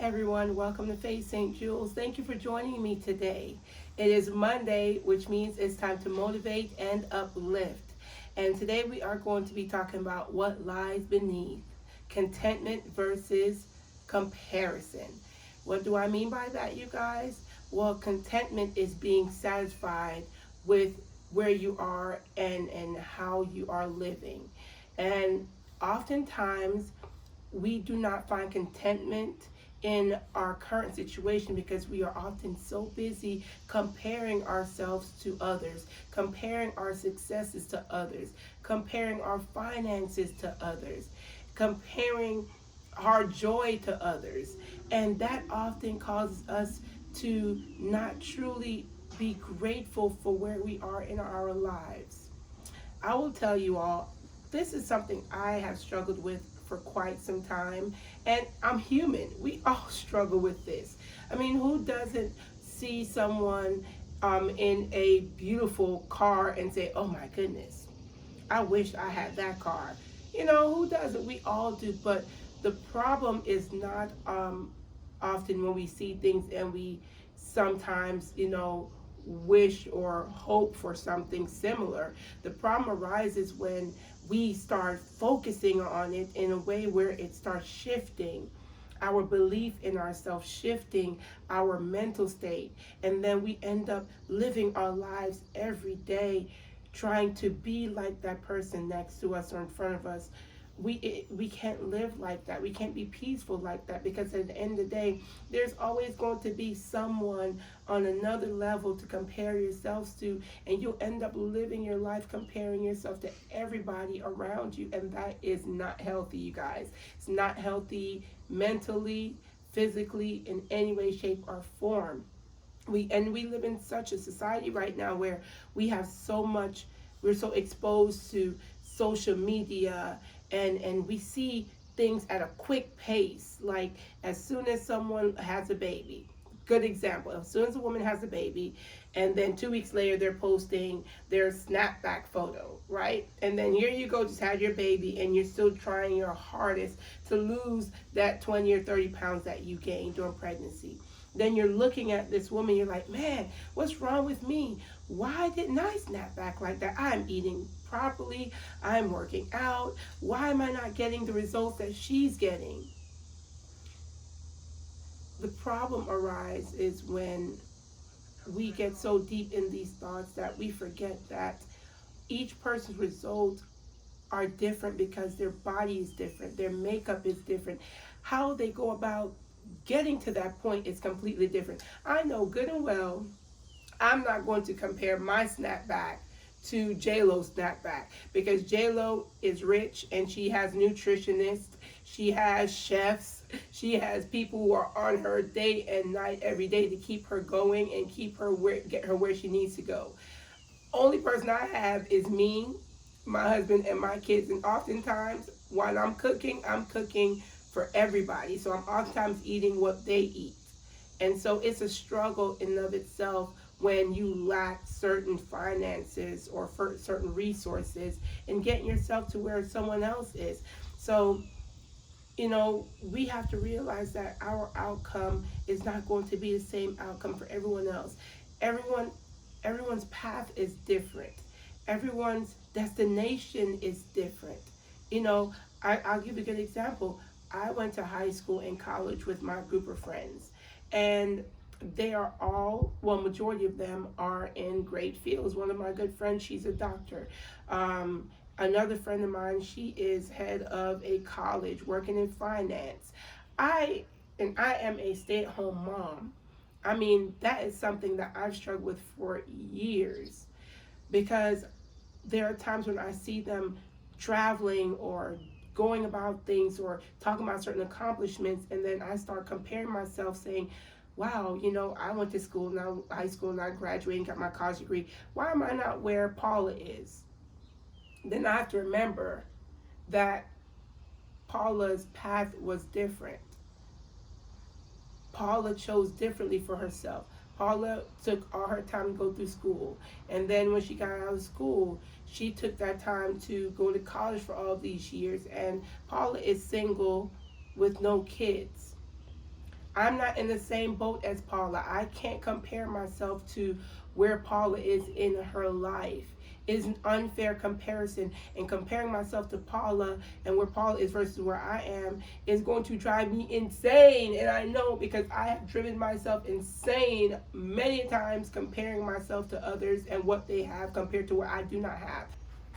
everyone, welcome to Faith St. Jules. Thank you for joining me today. It is Monday, which means it's time to motivate and uplift. And today we are going to be talking about what lies beneath contentment versus comparison. What do I mean by that, you guys? Well, contentment is being satisfied with where you are and how you are living. And oftentimes, we do not find contentment in our current situation because we are often so busy comparing ourselves to others, comparing our successes to others, comparing our finances to others, comparing our joy to others. And that often causes us to not truly be grateful for where we are in our lives. I will tell you all, this is something I have struggled with for quite some time, and I'm human. We all struggle with this. I mean, who doesn't see someone in a beautiful car and say, oh my goodness, I wish I had that car? You know, who doesn't? We all do, but the problem is not often when we see things and we sometimes, wish or hope for something similar. The problem arises when we start focusing on it in a way where it starts shifting our belief in ourselves, shifting our mental state, and then we end up living our lives every day trying to be like that person next to us or in front of us. We can't live like that. We can't be peaceful like that, because at the end of the day, there's always going to be someone on another level to compare yourselves to, and you'll end up living your life comparing yourself to everybody around you, and that is not healthy, you guys. It's not healthy mentally, physically, in any way, shape, or form. We live in such a society right now where we have so much, we're so exposed to social media, and we see things at a quick pace. Like, as soon as someone has a baby, good example, as soon as a woman has a baby, and then 2 weeks later they're posting their snapback photo, right? And then here you go, just had your baby, and you're still trying your hardest to lose that 20 or 30 pounds that you gained during pregnancy. Then you're looking at this woman, you're like, man, what's wrong with me? Why didn't I snap back like that? I'm eating properly, I'm working out. Why am I not getting the results that she's getting? The problem arises when we get so deep in these thoughts that we forget that each person's results are different because their body is different, their makeup is different, how they go about getting to that point is completely different. I know good and well I'm not going to compare my snapback to J-Lo's snapback, because J-Lo is rich and she has nutritionists, she has chefs, she has people who are on her day and night every day to keep her going and keep her get her where she needs to go. Only person I have is me, my husband, and my kids, and oftentimes while I'm cooking for everybody. So I'm oftentimes eating what they eat. And so it's a struggle in and of itself when you lack certain finances or for certain resources and getting yourself to where someone else is. So, we have to realize that our outcome is not going to be the same outcome for everyone else. Everyone, everyone's path is different. Everyone's destination is different. I'll give you a good example. I went to high school and college with my group of friends, and they are all, well, majority of them are in great fields. One of my good friends, she's a doctor. Another friend of mine, she is head of a college working in finance. I am a stay-at-home mom. I mean, that is something that I've struggled with for years, because there are times when I see them traveling or going about things or talking about certain accomplishments, and then I start comparing myself, saying, wow, I went to school now, high school, and I graduated and got my college degree. Why am I not where Paula is? Then I have to remember that Paula's path was different. Paula chose differently for herself. Paula took all her time to go through school. And then when she got out of school, she took that time to go to college for all these years. And Paula is single with no kids. I'm not in the same boat as Paula. I can't compare myself to where Paula is in her life. It's an unfair comparison. And comparing myself to Paula and where Paula is versus where I am is going to drive me insane. And I know, because I have driven myself insane many times comparing myself to others and what they have compared to what I do not have.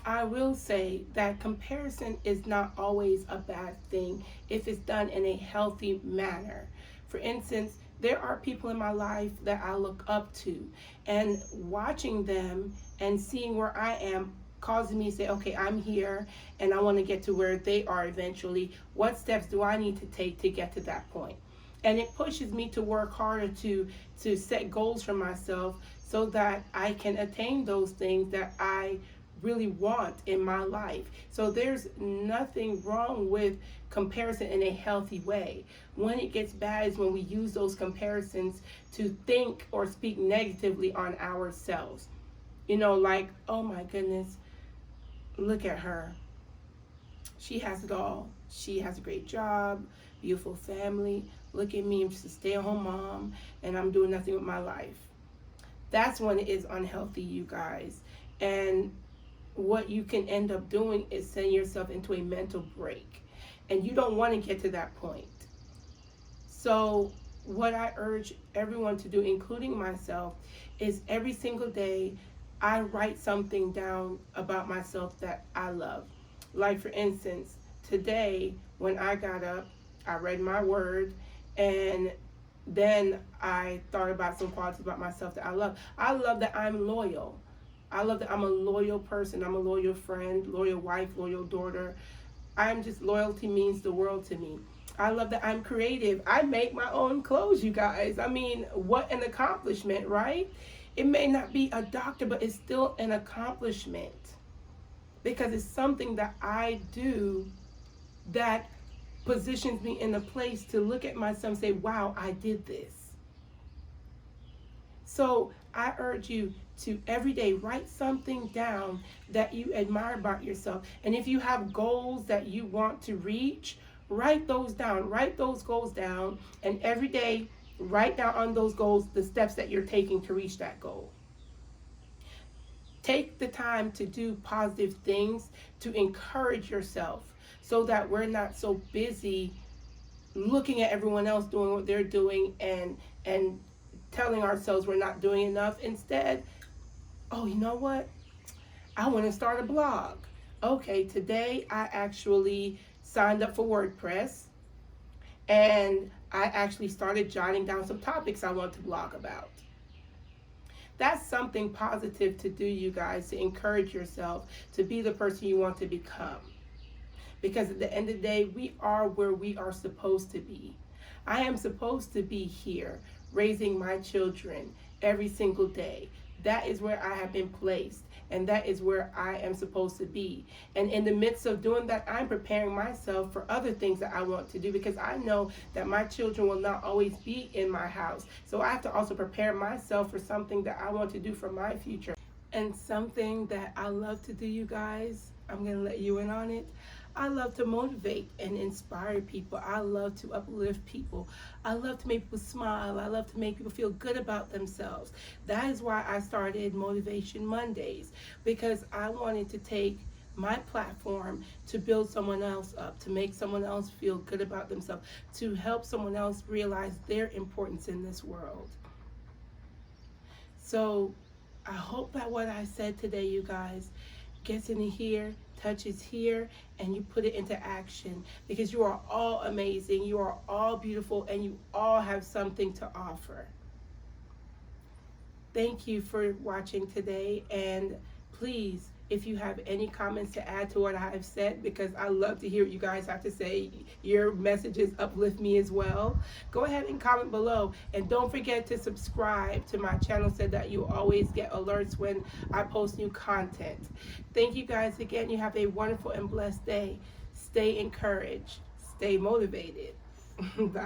I will say that comparison is not always a bad thing if it's done in a healthy manner. For instance, there are people in my life that I look up to, and watching them and seeing where I am causes me to say, okay, I'm here and I want to get to where they are eventually. What steps do I need to take to get to that point? And it pushes me to work harder to set goals for myself so that I can attain those things that I really want in my life. So there's nothing wrong with comparison in a healthy way. When it gets bad is when we use those comparisons to think or speak negatively on ourselves. You know, like, oh my goodness, look at her. She has it all. She has a great job, beautiful family. Look at me, I'm just a stay-at-home mom, and I'm doing nothing with my life. That's when it is unhealthy, you guys. And what you can end up doing is sending yourself into a mental break. And you don't want to get to that point. So what I urge everyone to do, including myself, is every single day I write something down about myself that I love. Like, for instance, today when I got up, I read my word, and then I thought about some qualities about myself that I love. I love that I'm loyal. I love that I'm a loyal person. I'm a loyal friend, loyal wife, loyal daughter. I'm just, loyalty means the world to me. I love that I'm creative. I make my own clothes, you guys. I mean, what an accomplishment, right? It may not be a doctor, but it's still an accomplishment because it's something that I do that positions me in a place to look at myself and say, wow, I did this. So I urge you to every day write something down that you admire about yourself. And if you have goals that you want to reach, write those down. Write those goals down. And every day, write down on those goals the steps that you're taking to reach that goal. Take the time to do positive things to encourage yourself so that we're not so busy looking at everyone else doing what they're doing and telling ourselves we're not doing enough. Instead, oh, you know what? I want to start a blog. Okay, today I actually signed up for WordPress and I actually started jotting down some topics I want to blog about. That's something positive to do, you guys, to encourage yourself to be the person you want to become. Because at the end of the day, we are where we are supposed to be. I am supposed to be here raising my children every single day. That is where I have been placed, and that is where I am supposed to be. And in the midst of doing that, I'm preparing myself for other things that I want to do, because I know that my children will not always be in my house. So I have to also prepare myself for something that I want to do for my future. And something that I love to do, you guys, I'm going to let you in on it. I love to motivate and inspire people. I love to uplift people. I love to make people smile. I love to make people feel good about themselves. That is why I started Motivation Mondays, because I wanted to take my platform to build someone else up, to make someone else feel good about themselves, to help someone else realize their importance in this world. So I hope that what I said today, you guys, gets in here, touches here, and you put it into action, because you are all amazing, you are all beautiful, and you all have something to offer. Thank you for watching today, and please, if you have any comments to add to what I have said, because I love to hear what you guys have to say, your messages uplift me as well, go ahead and comment below. And don't forget to subscribe to my channel so that you always get alerts when I post new content. Thank you guys again. You have a wonderful and blessed day. Stay encouraged. Stay motivated. Bye.